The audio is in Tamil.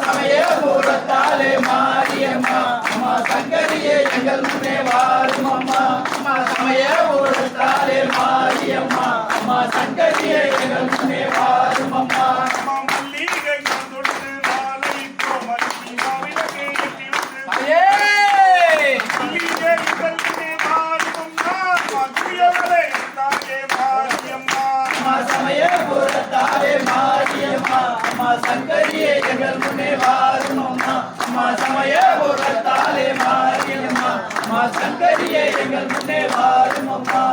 சமயபுரத்தாலே மாரியம்மா அம்மா சங்கரியே எங்கள் முன்னே வாரும் அம்மா அம்மா சமயபுரத்தாலே மாரியம்மா அம்மா சங்கரியே எங்கள் முன்னே வாரும் அம்மா சமயபுரத்தாலே மாரியம்மா அம்மா சங்கரியே எங்கள் முன்னே வாரும் அம்மா அம்மா சமயபுரத்தாலே மாரியம்மா அம்மா சங்கரியே எங்கள் முன்னே வாரும் அம்மா